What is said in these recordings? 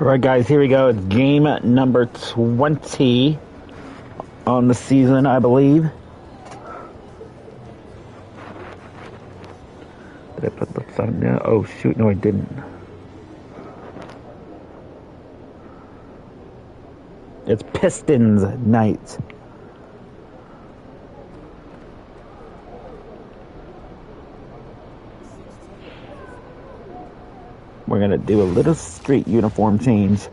All right, guys, here we go. It's game number 20 on the season, I believe. Did I put the sun down? Oh, shoot. No, I didn't. It's Pistons night. We're going to do a little street uniform change.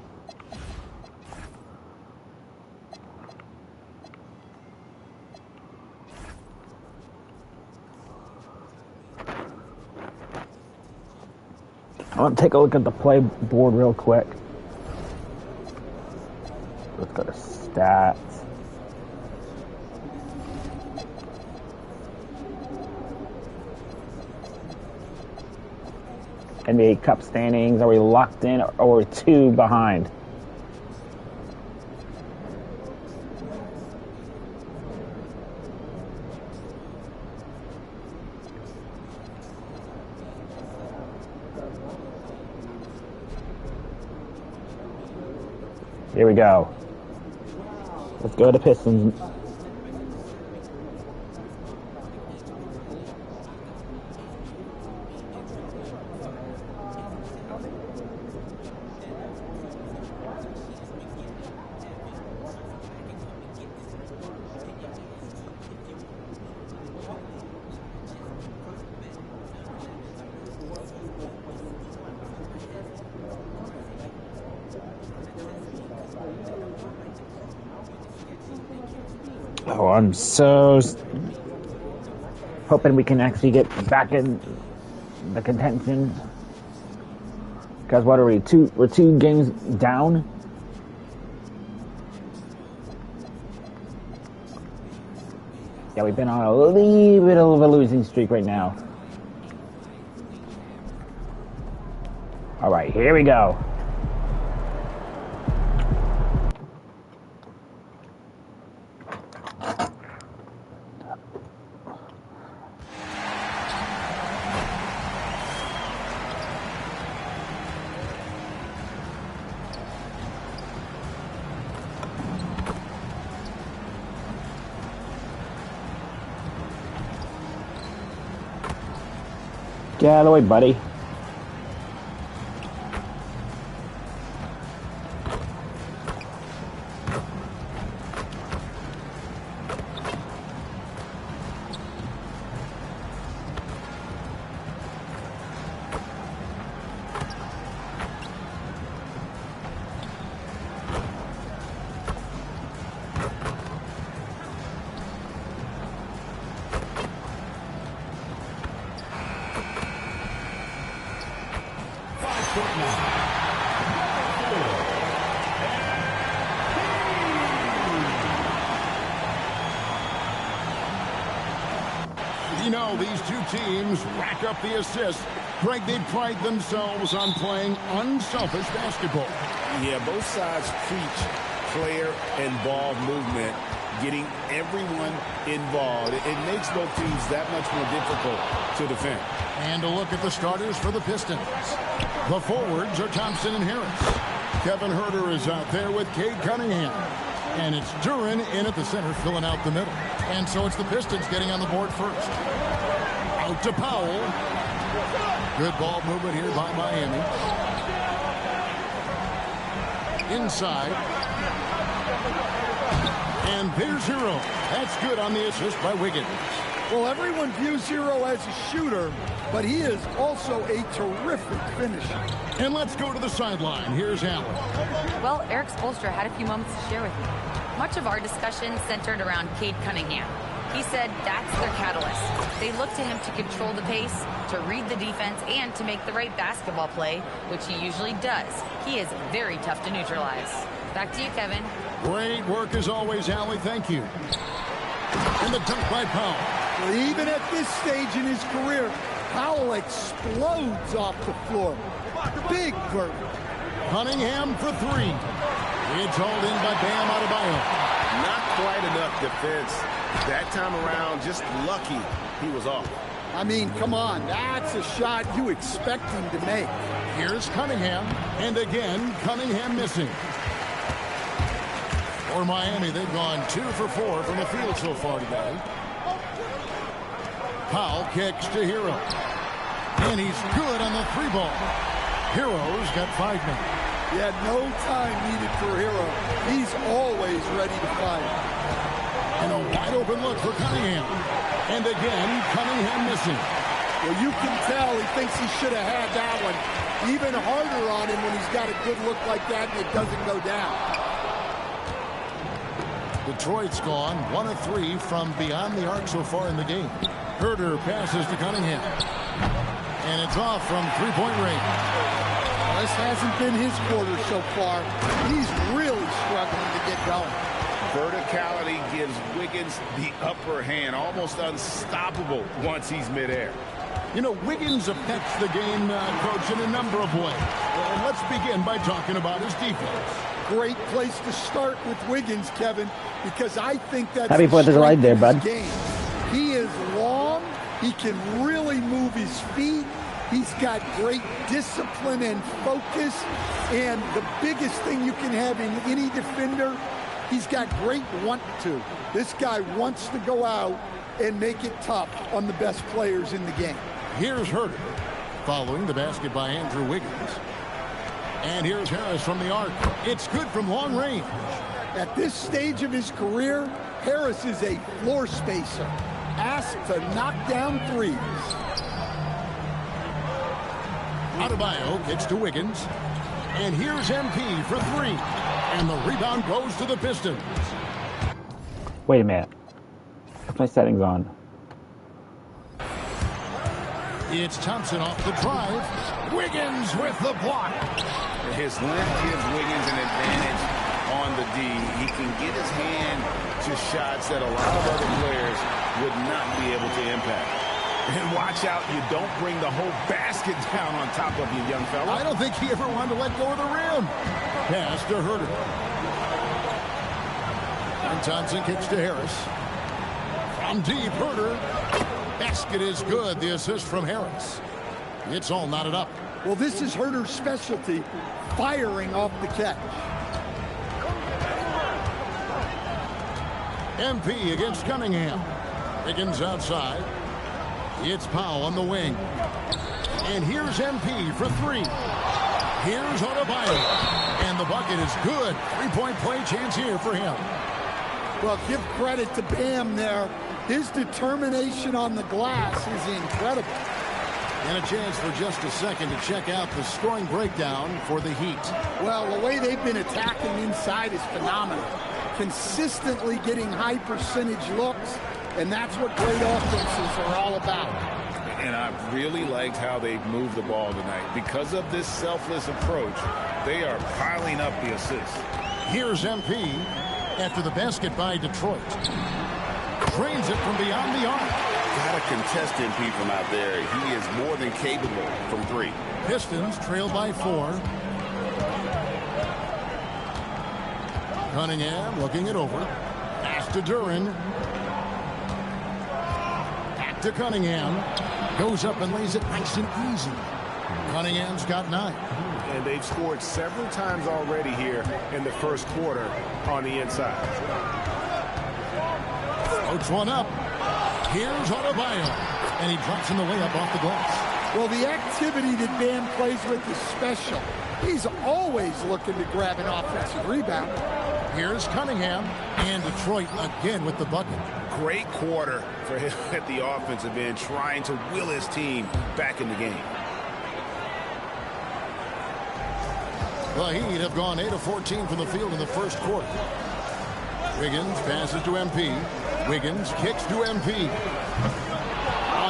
I want to take a look at the play board real quick. Let's go to stats. NBA Cup standings. Are we locked in or are we 2 behind? Here we go. Let's go to Pistons. Oh, I'm so hoping we can actually get back in the contention. Because what are we? We're 2 games down. Yeah, we've been on a little bit of a losing streak right now. All right, here we go. Get out of the way, buddy. You know, these 2 teams rack up the assists. Greg, they pride themselves on playing unselfish basketball. Yeah, both sides preach player and ball movement, getting everyone involved. It makes both teams that much more difficult to defend. And a look at the starters for the Pistons. The forwards are Thompson and Harris. Kevin Huerter is out there with Cade Cunningham. And it's Duran in at the center, filling out the middle. And so it's the Pistons getting on the board first. Out to Powell. Good ball movement here by Miami. Inside. And there's Hero. That's good on the assist by Wiggins. Well, everyone views Hero as a shooter, but he is also a terrific finisher. And let's go to the sideline. Here's Allen. Well, Eric Spoelstra had a few moments to share with me. Much of our discussion centered around Cade Cunningham. He said that's their catalyst. They look to him to control the pace, to read the defense, and to make the right basketball play, which he usually does. He is very tough to neutralize. Back to you, Kevin. Great work as always, Allie. Thank you. And the dunk by Powell. Well, even at this stage in his career, Powell explodes off the floor. Big bird. Cunningham for 3. It's hauled in by Bam Adebayo. Not quite enough defense. That time around, just lucky he was off. I mean, come on. That's a shot you expect him to make. Here's Cunningham. And again, Cunningham missing. For Miami, they've gone 2 for 4 from the field so far today. Powell kicks to Hero. And he's good on the 3-ball. Hero's got 5 now. He had no time needed for Hero. He's always ready to fight. And a wide open look for Cunningham. And again, Cunningham missing. Well, you can tell he thinks he should have had that one. Even harder on him when he's got a good look like that and it doesn't go down. Detroit's gone 1 of 3 from beyond the arc so far in the game. Herder passes to Cunningham. And it's off from 3-point range. This hasn't been his quarter so far. He's really struggling to get going. Verticality gives Wiggins the upper hand, almost unstoppable once he's midair. You know, Wiggins affects the game, Coach, in a number of ways. And let's begin by talking about his defense. Great place to start with Wiggins, Kevin, because I think that's Happy 4th of July there, bud. Game. He is long. He can really move his feet. He's got great discipline and focus. And the biggest thing you can have in any defender, he's got great want to. This guy wants to go out and make it tough on the best players in the game. Here's Herder, following the basket by Andrew Wiggins. And here's Harris from the arc. It's good from long range. At this stage of his career, Harris is a floor spacer, asked to knock down threes. Adebayo kicks to Wiggins. And here's MP for 3. And the rebound goes to the Pistons. Wait a minute. What's my settings on? It's Thompson off the drive. Wiggins with the block. His length gives Wiggins an advantage on the D. He can get his hand to shots that a lot of other players would not be able to impact. And watch out, you don't bring the whole basket down on top of you, young fella. I don't think he ever wanted to let go of the rim. Pass to Herder. And Thompson kicks to Harris. From deep, Herder. Basket is good. The assist from Harris. It's all knotted up. Well, this is Herder's specialty, firing off the catch. MP against Cunningham. Wiggins outside. It's Powell on the wing. And here's MP for 3. Here's Adebayo. And the bucket is good. 3-point play chance here for him. Well, give credit to Bam there. His determination on the glass is incredible. And a chance for just a second to check out the scoring breakdown for the Heat. Well, the way they've been attacking inside is phenomenal. Consistently getting high percentage looks, and that's what great offenses are all about. And I really liked how they moved the ball tonight. Because of this selfless approach, they are piling up the assists. Here's MP after the basket by Detroit. Drains it from beyond the arc. Got to contest MP from out there. He is more than capable from 3. Pistons trail by 4. Cunningham looking it over. Pass to Duran. Back to Cunningham. Goes up and lays it nice and easy. Cunningham's got 9. And they've scored several times already here in the first quarter on the inside. Floats one up. Here's Adebayo. And he drops in the layup off the glass. Well, the activity that Bam plays with is special. He's always looking to grab an offensive rebound. Here's Cunningham. And Detroit again with the bucket. Great quarter for him at the offensive end, trying to will his team back in the game. The Heat have gone 8 of 14 from the field in the first quarter. Wiggins passes to MP. Wiggins kicks to MP.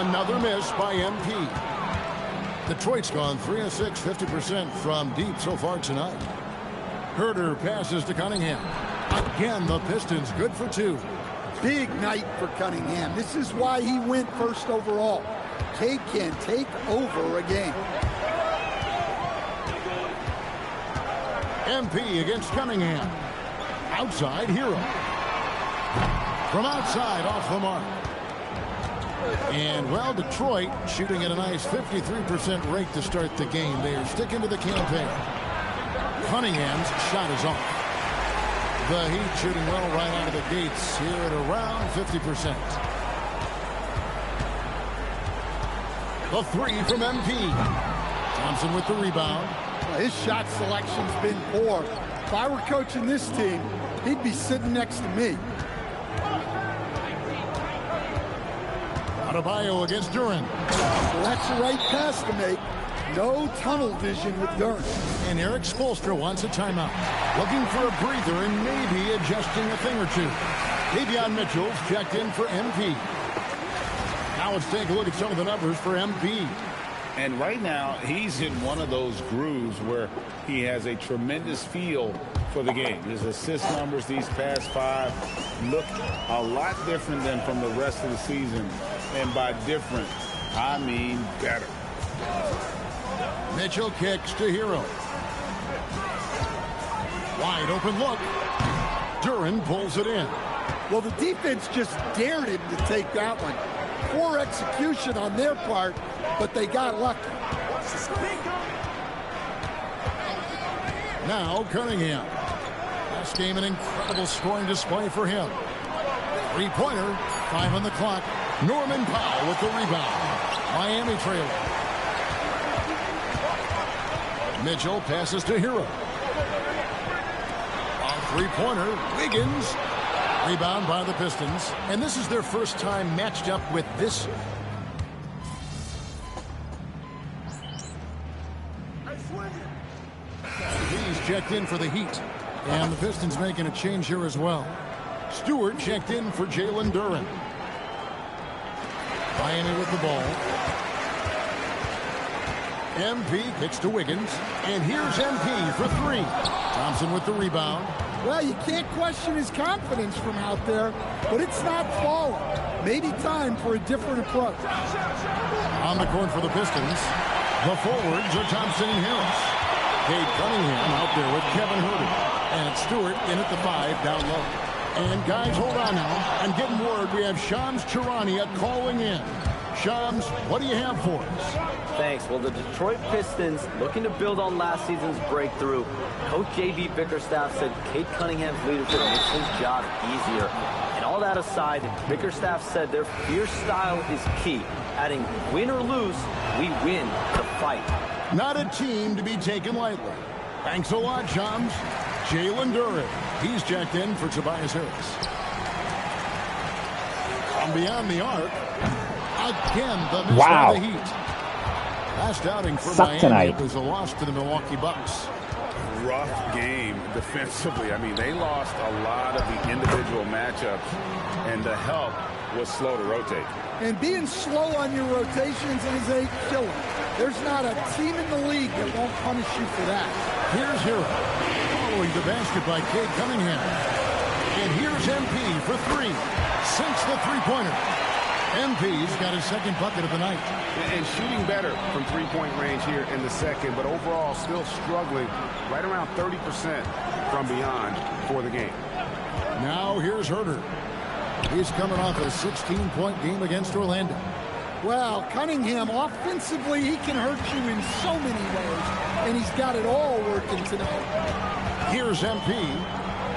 Another miss by MP. Detroit's gone 3 of 6, 50% from deep so far tonight. Herder passes to Cunningham. Again, the Pistons good for 2. Big night for Cunningham. This is why he went first overall. He can take over a game. MP against Cunningham. Outside, Hero. From outside, off the mark. And, well, Detroit shooting at a nice 53% rate to start the game. They are sticking to the campaign. Cunningham's shot is off. The Heat shooting well right out of the gates here at around 50%. The three from MP. Thompson with the rebound. His shot selection's been poor. If I were coaching this team, he'd be sitting next to me. Adebayo against Duren. Well, that's the right pass to make. No tunnel vision with Duren. And Eric Spoelstra wants a timeout. Looking for a breather and maybe adjusting a thing or two. Davion Mitchell's checked in for MP. Now let's take a look at some of the numbers for MP. And right now, he's in one of those grooves where he has a tremendous feel for the game. His assist numbers these past 5 look a lot different than from the rest of the season. And by different, I mean better. Mitchell kicks to Hero. Wide open look. Duren pulls it in. Well, the defense just dared him to take that one. Poor execution on their part, but they got lucky. Now Cunningham. Last game an incredible scoring display for him. 3-pointer, 5 on the clock. Norman Powell with the rebound. Miami trailing. Mitchell passes to Hero. A 3-pointer, Wiggins. Rebound by the Pistons. And this is their first time matched up with this. He's checked in for the Heat. And the Pistons making a change here as well. Stewart checked in for Jalen Duren. Miami with the ball. MP kicks to Wiggins. And here's MP for 3. Thompson with the rebound. Well, you can't question his confidence from out there, but it's not falling. Maybe time for a different approach. On the court for the Pistons, the forwards are Thompson and Harris. Cade Cunningham out there with Kevin Herter. And Stewart in at the 5 down low. And guys, hold on now. I'm getting word we have Shams Charania calling in. Shams, what do you have for us? Thanks. Well, the Detroit Pistons, looking to build on last season's breakthrough. Coach J.B. Bickerstaff said Cade Cunningham's leadership makes his job easier. And all that aside, Bickerstaff said their fierce style is key. Adding, win or lose, we win the fight. Not a team to be taken lightly. Thanks a lot, Shams. Jalen Duren. He's checked in for Tobias Harris. From beyond the arc, again the miss by the Heat. Last outing for Miami tonight was a loss to the Milwaukee Bucks. Rough game defensively. I mean, they lost a lot of the individual matchups, and the help was slow to rotate. And being slow on your rotations is a killer. There's not a team in the league that won't punish you for that. Here's Hero. Following the basket by Cade Cunningham. And here's MP for 3. Sinks the 3-pointer. MP's got his second bucket of the night. And shooting better from 3-point range here in the second, but overall still struggling right around 30% from beyond for the game. Now here's Herter. He's coming off a 16-point game against Orlando. Well, Cunningham, offensively, he can hurt you in so many ways, and he's got it all working tonight. Here's MP.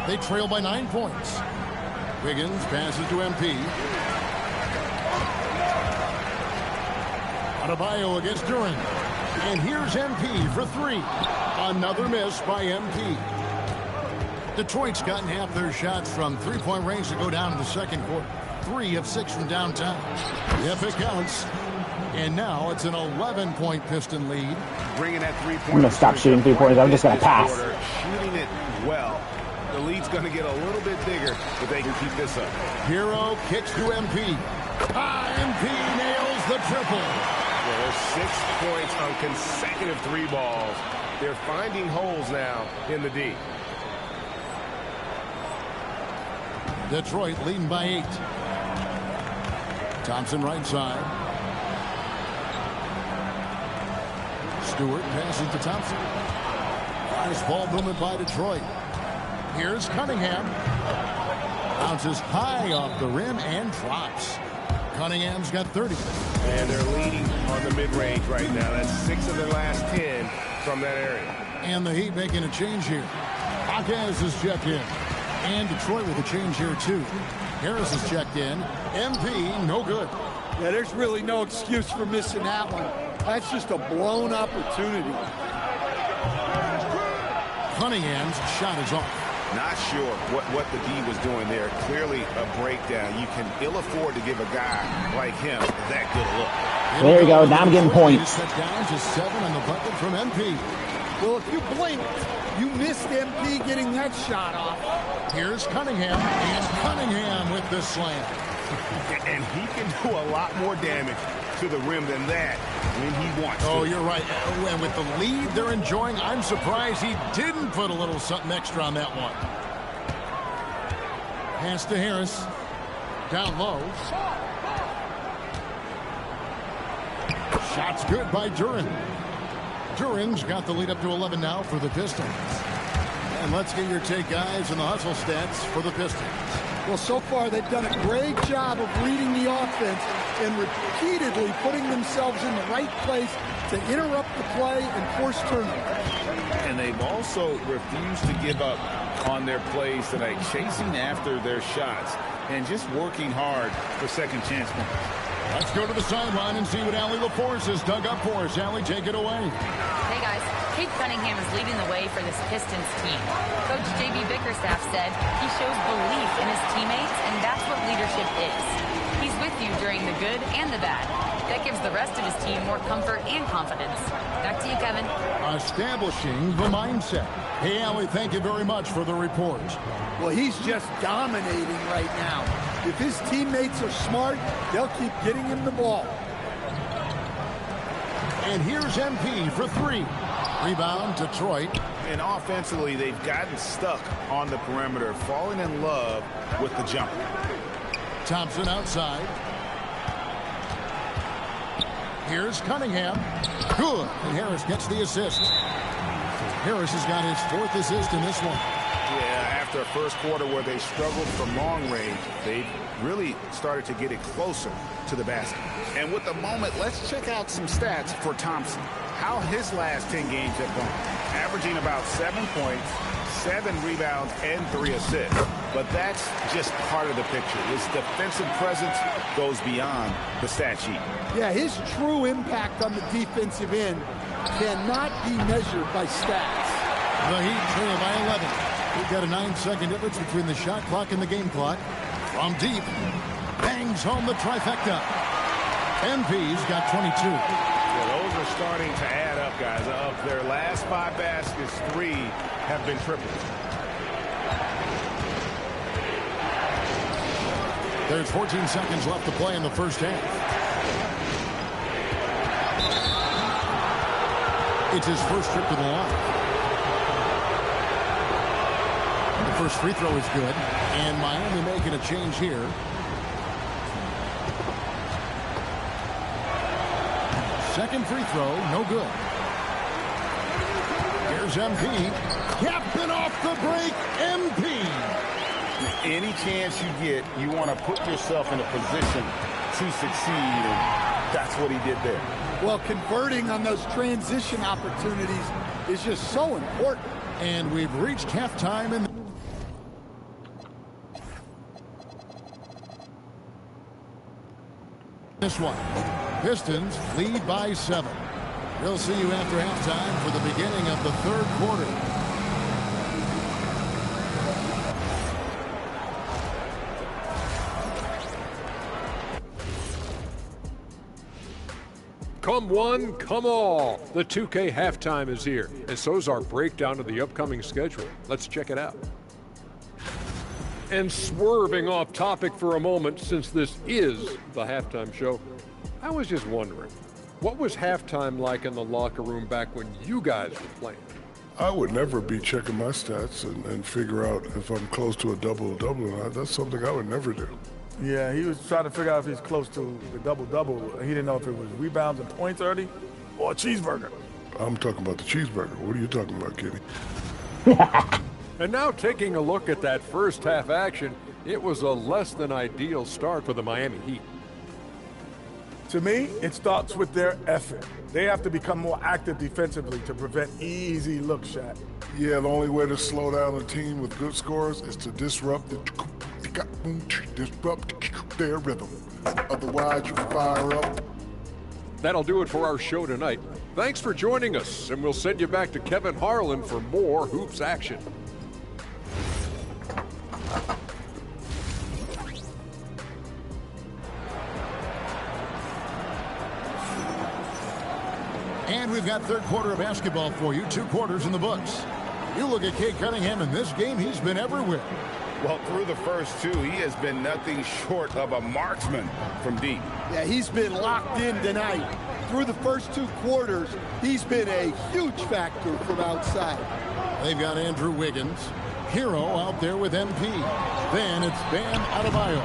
They trail by 9 points. Wiggins passes to MP. Adebayo against Duren. And here's MP for 3. Another miss by MP. Detroit's gotten half their shots from 3-point range to go down in the second quarter. 3 of 6 from downtown. If it counts. And now it's an 11-point Piston lead. Bringing that 3-point. I'm going to stop shooting 3-pointers. I'm just going to pass. Shooting it well. The lead's going to get a little bit bigger if they can keep this up. Hero kicks to MP. MP nails the triple. Well, there's 6 points on consecutive 3 balls. They're finding holes now in the D. Detroit leading by 8. Thompson right side. Stewart passes to Thompson. Nice ball movement by Detroit. Here's Cunningham. Bounces high off the rim and drops. Cunningham's got 30. And they're leading on the mid-range right now. That's 6 of their last 10 from that area. And the Heat making a change here. Jaquez is checked in. And Detroit with a change here, too. Harris is checked in. MP, no good. Yeah, there's really no excuse for missing that one. That's just a blown opportunity. Cunningham's shot is off. Not sure what the D was doing there. Clearly a breakdown. You can ill afford to give a guy like him that good a look. There you go. Now I'm getting points. Cut down to 7 on the bucket from MP. Well, if you blinked, you missed MP getting that shot off. Here's Cunningham, and Cunningham with the slam. And he can do a lot more damage to the rim than that when he wants to. Oh, you're right. And with the lead they're enjoying, I'm surprised he didn't put a little something extra on that one. Pass to Harris. Down low. Shot's good by Duran. Duran's got the lead up to 11 now for the Pistons. And let's get your take, guys, on the hustle stats for the Pistons. Well, so far they've done a great job of reading the offense and repeatedly putting themselves in the right place to interrupt the play and force turnovers. And they've also refused to give up on their plays tonight, chasing after their shots and just working hard for second chance points. Let's go to the sideline and see what Allie LaForce has dug up for us. Allie, take it away. Hey guys, Cade Cunningham is leading the way for this Pistons team. Coach J.B. Bickerstaff said he shows belief in his teammates, and that's what leadership is. He's with you during the good and the bad. That gives the rest of his team more comfort and confidence. Back to you, Kevin. Establishing the mindset. Hey, Allie, thank you very much for the report. Well, he's just dominating right now. If his teammates are smart, they'll keep getting him the ball. And here's MP for 3. Rebound, Detroit. And offensively, they've gotten stuck on the perimeter, falling in love with the jump. Thompson outside. Here's Cunningham. Good. And Harris gets the assist. Harris has got his 4th assist in this one. Yeah, after a first quarter where they struggled from long range, they really started to get it closer to the basket. And with the moment, let's check out some stats for Thompson. How his last 10 games have gone. Averaging about 7 points, 7 rebounds, and 3 assists. But that's just part of the picture. His defensive presence goes beyond the stat sheet. Yeah, his true impact on the defensive end cannot be measured by stats. The Heat trail by 11. We've got a 9-second difference between the shot clock and the game clock. From deep, bangs home the trifecta. MP's got 22. Well, those are starting to add up, guys. Of their last 5 baskets, 3 have been triples. There's 14 seconds left to play in the first half. It's his first trip to the line. The first free throw is good. And Miami making a change here. Second free throw, no good. Here's MP. Captain off the break, MP. Any chance you get, you want to put yourself in a position to succeed, and that's what he did there. Well, converting on those transition opportunities is just so important. And we've reached halftime in this one. Pistons lead by 7. We'll see you after halftime for the beginning of the 3rd quarter. Come one, come all. The 2K halftime is here, and so's our breakdown of the upcoming schedule. Let's check it out. And swerving off topic for a moment, since this is the halftime show, I was just wondering, what was halftime like in the locker room back when you guys were playing? I would never be checking my stats and figure out if I'm close to a double-double or not. That's something I would never do. Yeah, he was trying to figure out if he's close to the double-double. He didn't know if it was rebounds and points early or a cheeseburger. I'm talking about the cheeseburger. What are you talking about, Kitty? And now taking a look at that first half action, it was a less than ideal start for the Miami Heat. To me, it starts with their effort. They have to become more active defensively to prevent easy look shot. Yeah, the only way to slow down a team with good scores is to disrupt their rhythm. Otherwise, you fire up. That'll do it for our show tonight. Thanks for joining us, and we'll send you back to Kevin Harlan for more hoops action. And we've got third quarter of basketball for you. 2 quarters in the books. You look at Cade Cunningham in this game, he's been everywhere. Well, through the first 2, he has been nothing short of a marksman from deep. Yeah, he's been locked in tonight. Through the first 2 quarters, he's been a huge factor from outside. They've got Andrew Wiggins. Hero out there with MP. Then it's Bam Adebayo.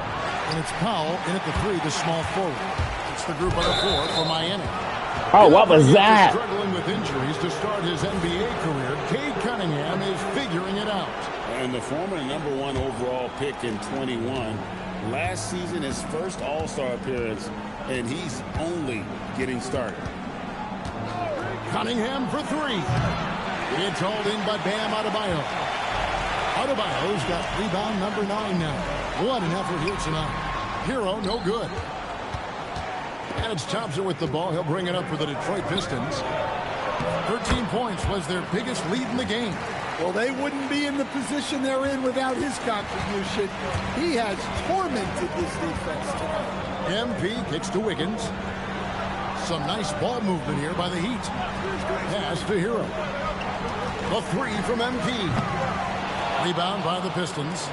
And it's Powell in at the 3, the small forward. It's the group of the 4 for Miami. Oh, what was that? Struggling with injuries to start his NBA career, Cade Cunningham is figuring it out. And the former #1 overall pick in 21. Last season, his first All-Star appearance, and he's only getting started. Cunningham for 3. It's hauled in by Bam Adebayo. Adebayo's got rebound number 9 now. What an effort here tonight. Hero, no good. And it's Thompson with the ball. He'll bring it up for the Detroit Pistons. 13 points was their biggest lead in the game. Well, they wouldn't be in the position they're in without his contribution. He has tormented this defense tonight. MP kicks to Wiggins. Some nice ball movement here by the Heat. Pass to Hero. The 3 from MP. Rebound by the Pistons.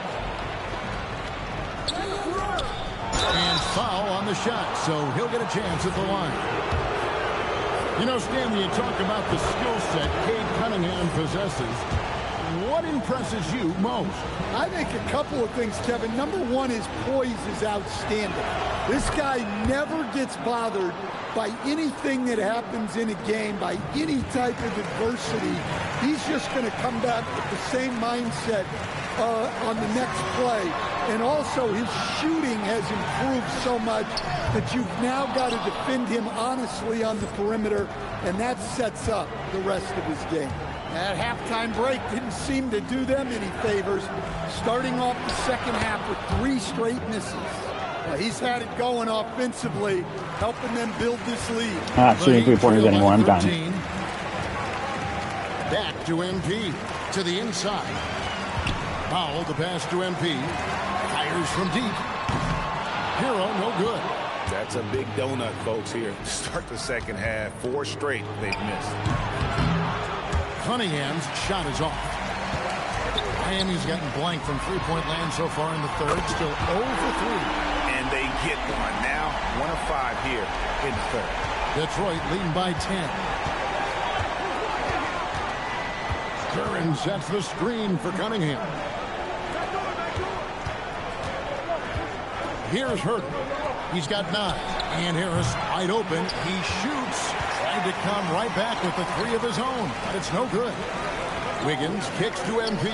And foul on the shot, so he'll get a chance at the line. You know, Stan, when you talk about the skill set Cade Cunningham possesses, what impresses you most? I think a couple of things, Kevin. Number 1, his poise is outstanding. This guy never gets bothered by anything that happens in a game, by any type of adversity. He's just going to come back with the same mindset on the next play. And also his shooting has improved so much that you've now got to defend him honestly on the perimeter, and that sets up the rest of his game. That halftime break didn't seem to do them any favors, starting off the second half with 3 straight misses. He's had it going offensively, helping them build this lead. Not shooting 3-pointers anymore. I'm done. Back to MP to the inside. Powell, the pass to MP. Fires from deep. Hero, no good. That's a big donut, folks, here. Start the second half. 4 straight they've missed. Cunningham's shot is off. Miami's gotten blank from 3-point land so far in the third. Still 0 for 3. And they get one. Now 1 of 5 here in the third. Detroit leading by 10. Curran sets the screen for Cunningham. Here's Hurd. He's got 9. And Harris wide open. He shoots. Trying to come right back with the 3 of his own. But it's no good. Wiggins kicks to MP.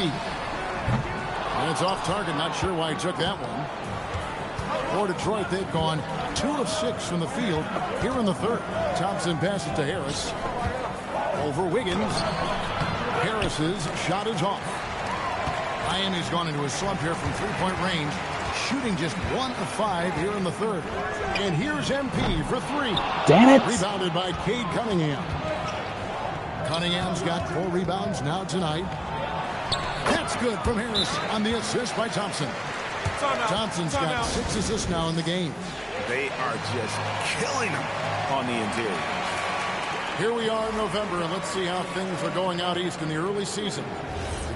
And it's off target. Not sure why he took that one. For Detroit, they've gone 2 of 6 from the field here in the third. Thompson passes to Harris. Over Wiggins. Harris's shot is off. Miami's gone into a slump here from 3-point range, shooting just 1 of 5 here in the third. And here's MP for 3. Damn it. Rebounded by Cade Cunningham. Cunningham's got 4 rebounds now tonight. That's good from Harris on the assist by Thompson. Thompson's got 6 assists now in the game. They are just killing him on the interior. Here we are in November, and let's see how things are going out east in the early season.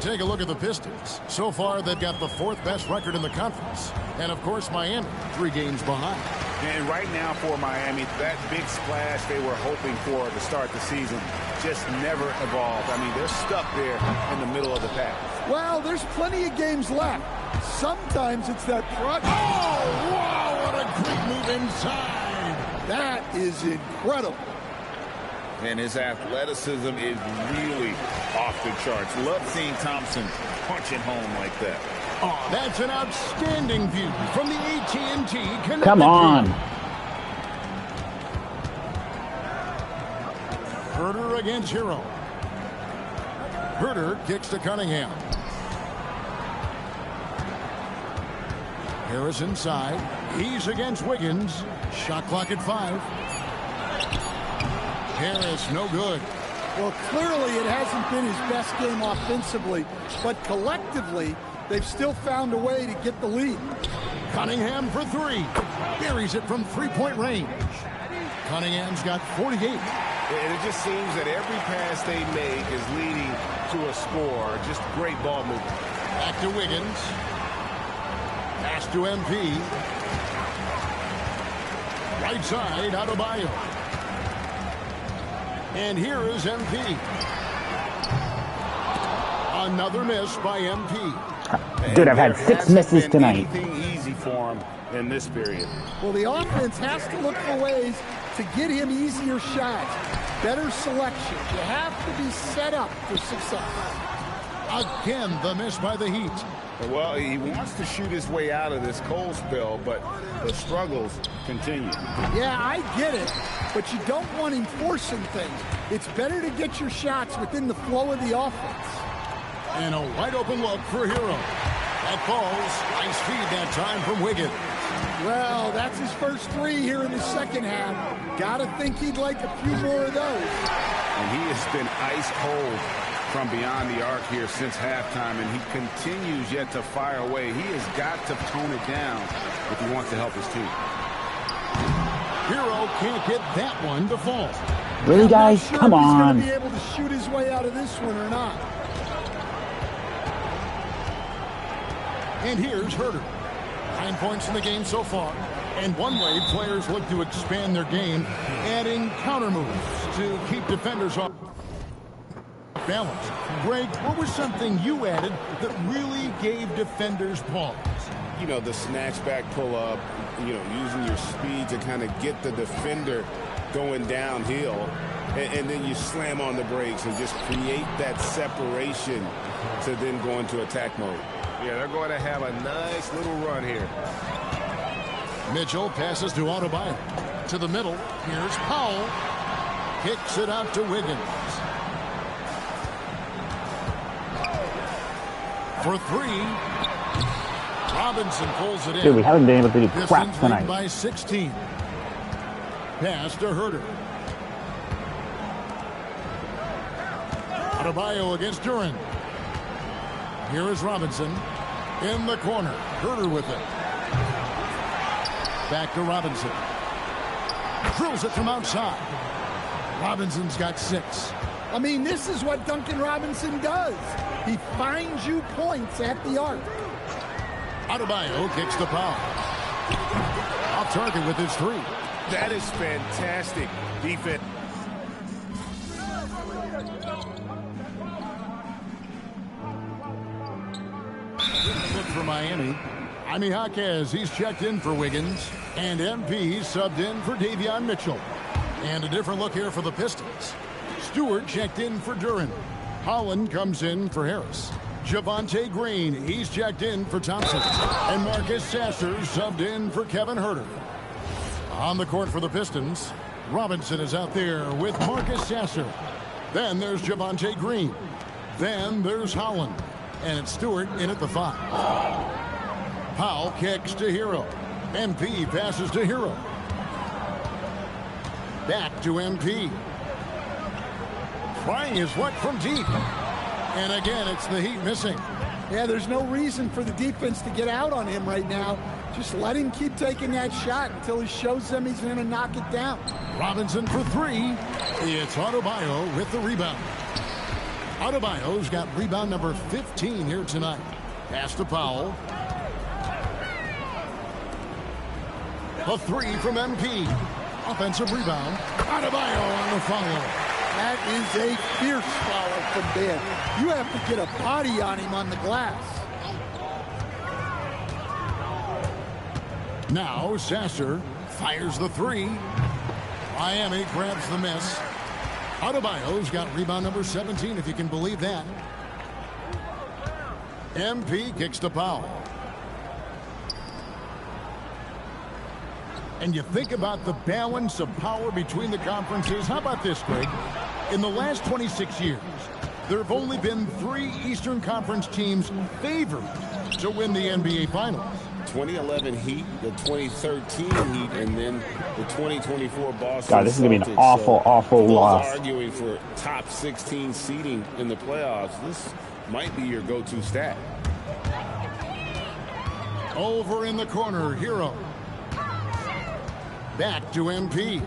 Take a look at the Pistons. So far, they've got the 4th best record in the conference. And, of course, Miami, 3 games behind. And right now for Miami, that big splash they were hoping for to start the season just never evolved. I mean, they're stuck there in the middle of the pack. Well, there's plenty of games left. Sometimes it's that project. Oh, wow, what a great move inside. That is incredible. And his athleticism is really off the charts. Love seeing Thompson punching home like that. Oh, that's an outstanding view from the AT&T Connected Come on. Herder against Hero. Herder kicks to Cunningham. Harris inside. He's against Wiggins. Shot clock at 5. Harris, no good. Well, clearly it hasn't been his best game offensively, but collectively, they've still found a way to get the lead. Cunningham for 3. Buries it from three-point range. Cunningham's got 48. And it just seems that every pass they make is leading to a score. Just great ball movement. Back to Wiggins. Pass to MP. Right side, Adebayo. And here is MP. Another miss by MP. Dude, I've had 6 misses tonight. Anything easy for him in this period. Well, the offense has to look for ways to get him easier shots, better selection. You have to be set up for success. Again, the miss by the Heat. Well, he wants to shoot his way out of this cold spell, but the struggles continue. Yeah, I get it, but you don't want him forcing things. It's better to get your shots within the flow of the offense. And a wide open look for Hero. That falls. Nice feed that time from Wiggins. Well, that's his first 3 here in the second half. Gotta think he'd like a few more of those. And he has been ice cold from beyond the arc here since halftime, and he continues yet to fire away. He has got to tone it down if he wants to help his team. Hero can't get that one to fall. Really, guys? Sure Come on. He's going to be able to shoot his way out of this one or not. And here's Herder. 9 points in the game so far. And one way players look to expand their game, adding counter moves to keep defenders off balance. Greg, what was something you added that really gave defenders pause? You know, the snatchback pull-up, you know, using your speed to kind of get the defender going downhill, and then you slam on the brakes and just create that separation to then go into attack mode. Yeah, they're going to have a nice little run here. Mitchell passes to Adebayo. To the middle. Here's Powell. Kicks it out to Wiggins. For 3. Robinson pulls it in. Dude, we haven't been able to do crap Pistons tonight. lead by 16. Pass to Herder. Adebayo against Duran. Here is Robinson in the corner. Herder with it. Back to Robinson. Drills it from outside. Robinson's got 6. I mean, this is what Duncan Robinson does. He finds you points at the arc. Adebayo kicks the foul. Off target with his 3. That is fantastic defense. Look for Miami. Jaime Jaquez, he's checked in for Wiggins. And MP subbed in for Davion Mitchell. And a different look here for the Pistons. Stewart checked in for Duran. Holland comes in for Harris. Javonte Green, he's checked in for Thompson. And Marcus Sasser subbed in for Kevin Herder. On the court for the Pistons, Robinson is out there with Marcus Sasser. Then there's Javonte Green. Then there's Holland. And it's Stewart in at the 5. Powell kicks to Hero. MP passes to Hero. Back to MP. Trying his luck from deep. And again, it's the Heat missing. Yeah, there's no reason for the defense to get out on him right now. Just let him keep taking that shot until he shows them he's going to knock it down. Robinson for 3. It's Adebayo with the rebound. Adebayo's got rebound number 15 here tonight. Pass to Powell. A 3 from MP. Offensive rebound. Adebayo on the follow. That is a fierce follow from Ben. You have to get a body on him on the glass. Now Sasser fires the 3. Miami grabs the miss. Adebayo's got rebound number 17, if you can believe that. MP kicks to Powell. And you think about the balance of power between the conferences. How about this, Greg? In the last 26 years, there have only been 3 Eastern Conference teams favored to win the NBA Finals. 2011 Heat, the 2013 Heat, and then the 2024 Boston God, this is going to be an Celtics. awful loss. Arguing for top 16 seeding in the playoffs, this might be your go-to stat. Over in the corner, Hero. Back to MP.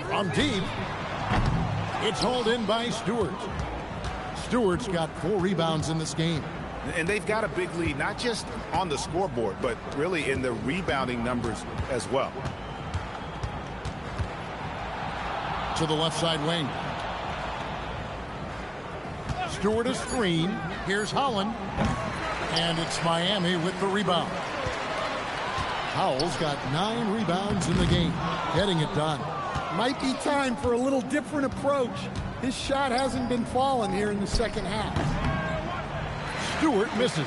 From deep. It's hauled in by Stewart. Stewart's got 4 rebounds in this game. And they've got a big lead, not just on the scoreboard, but really in the rebounding numbers as well. To the left side wing. Stewart a screen. Here's Holland. And it's Miami with the rebound. Howell's got 9 rebounds in the game. Getting it done. Might be time for a little different approach. His shot hasn't been falling here in the second half. Stewart misses.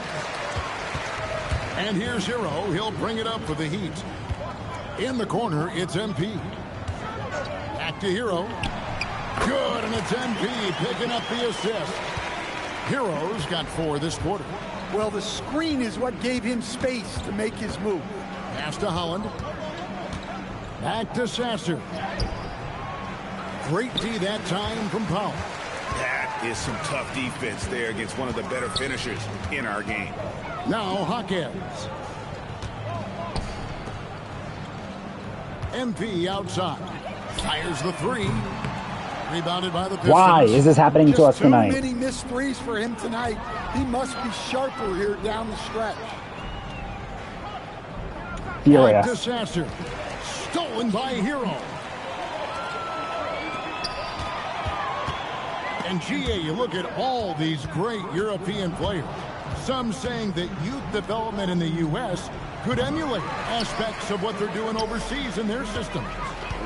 And here's Hero. He'll bring it up for the Heat. In the corner, it's MP. Back to Hero. Good, and it's MP picking up the assist. Hero's got 4 this quarter. Well, the screen is what gave him space to make his move. Pass to Holland. Back to Sasser. Great D that time from Powell. That is some tough defense there against one of the better finishers in our game. Now Hawkins. MP outside. Fires the 3. Rebounded by the Pistons. Why is this happening to us tonight? Too many missed threes for him tonight. He must be sharper here down the stretch. Back to Sasser. Stolen by Hero. And GA, you look at all these great European players. Some saying that youth development in the U.S. could emulate aspects of what they're doing overseas in their systems.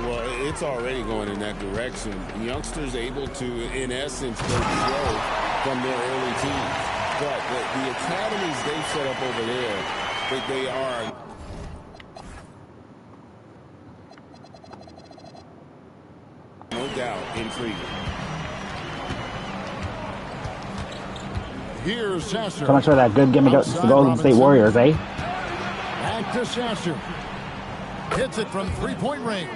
Well, it's already going in that direction. Youngsters able to, in essence, grow from their early teens. But the academies they've set up over there, they are no doubt intriguing. Here's Sasser. So much for that good gimme to the Golden State Warriors, eh? Back to Sasser. Hits it from 3-point range.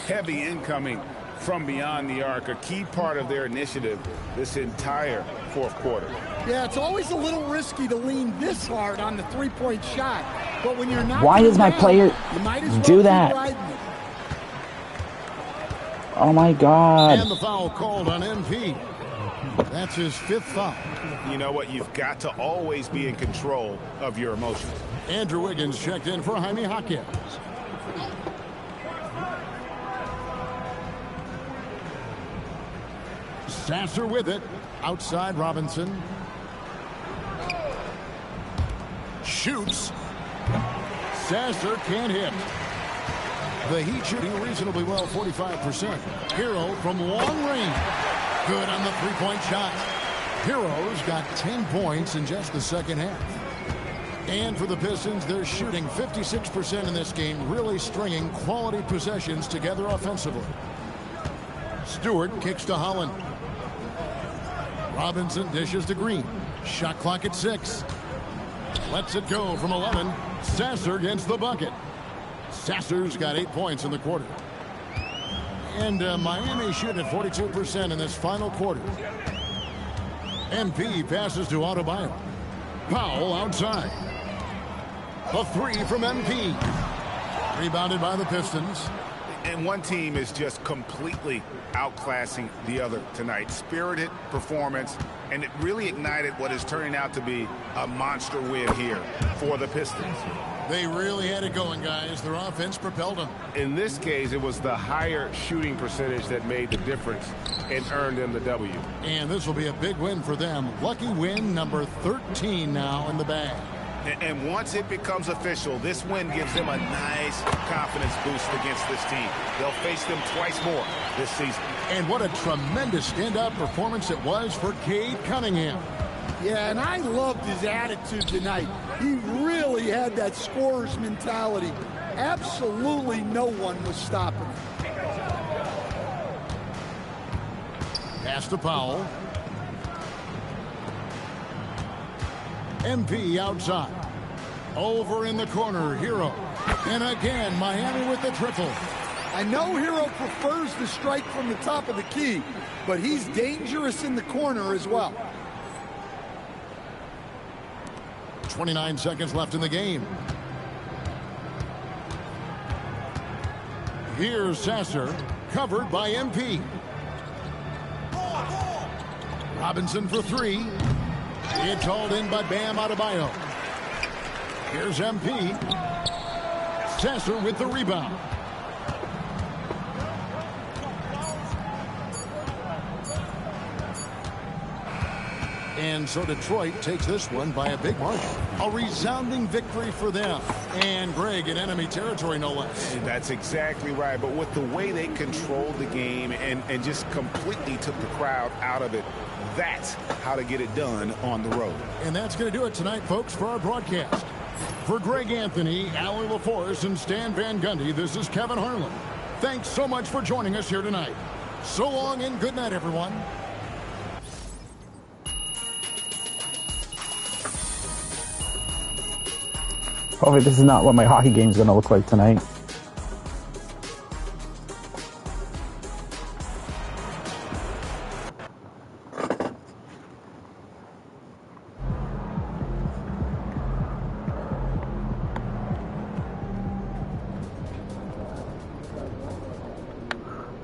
Heavy incoming from beyond the arc, a key part of their initiative this entire fourth quarter. Yeah, it's always a little risky to lean this hard on the 3-point shot. But when you're not, why does my player do that? Oh my God. And the foul called on MP. That's his 5th foul. You know what? You've got to always be in control of your emotions. Andrew Wiggins checked in for Jaime Hawkins. Sasser with it. Outside Robinson. Shoots. Sasser can't hit. The Heat shooting reasonably well, 45%. Hero from long range. Good on the 3-point shot. Hero's got 10 points in just the second half. And for the Pistons, they're shooting 56% in this game, really stringing quality possessions together offensively. Stewart kicks to Holland. Robinson dishes to Green. Shot clock at 6. Lets it go from 11. Sasser gets the bucket. Sasser's got 8 points in the quarter. And Miami shooting at 42% in this final quarter. MP passes to Adebayo. Powell outside. A 3 from MP. Rebounded by the Pistons. And one team is just completely outclassing the other tonight. Spirited performance, and it really ignited what is turning out to be a monster win here for the Pistons. They really had it going, guys. Their offense propelled them. In this case, it was the higher shooting percentage that made the difference and earned them the W. And this will be a big win for them. Lucky win number 13 now in the bag. And once it becomes official, this win gives them a nice confidence boost against this team. They'll face them twice more this season. And what a tremendous standout performance it was for Cade Cunningham. Yeah, and I loved his attitude tonight. He really had that scorer's mentality. Absolutely no one was stopping him. Pass to Powell. MP outside. Over in the corner, Hero. And again, Miami with the triple. I know Hero prefers to strike from the top of the key, but he's dangerous in the corner as well. 29 seconds left in the game. Here's Sasser, covered by MP. Robinson for three. It's hauled in by Bam Adebayo. Here's MP. Sasser with the rebound. And so Detroit takes this one by a big margin. A resounding victory for them. And Greg in enemy territory, no less. That's exactly right. But with the way they controlled the game and just completely took the crowd out of it, that's how to get it done on the road. And that's going to do it tonight, folks, for our broadcast. For Greg Anthony, Allie LaForce, and Stan Van Gundy, this is Kevin Harlan. Thanks so much for joining us here tonight. So long and good night, everyone. Hopefully this is not what my hockey game is going to look like tonight.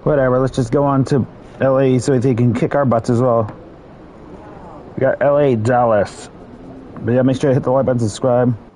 Whatever, let's just go on to LA so they can kick our butts as well. We got LA, Dallas. But yeah, make sure to hit the like button, subscribe.